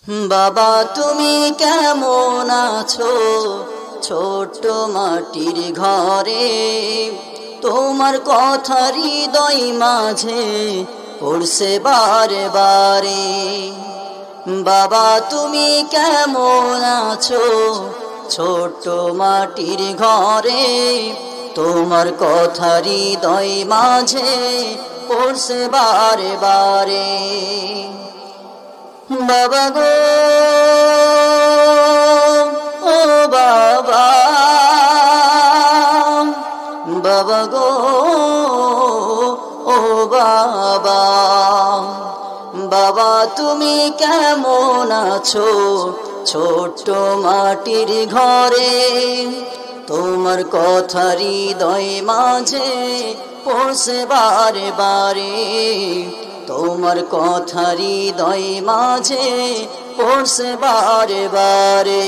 বাবা তুমি কেমন আছো ছোট্ট মাটির ঘরে, তোমার কথা হৃদয় মাঝে পড়ছে বারে বারে। বাবা তুমি কেমন আছো ছোট্ট মাটির ঘরে, তোমার কথা হৃদয় মাঝে পড়ছে বারে বারে। বাবা গো ও বাবা, বাবা গো ও বাবা, বাবা তুমি কেমন আছো ছোট্ট মাটির ঘরে, তোমার কথা হৃদয় মাঝে পড়ছে বারে বারে। তোমার কথা হৃদয় মাঝে পড়ছে বারে বারে।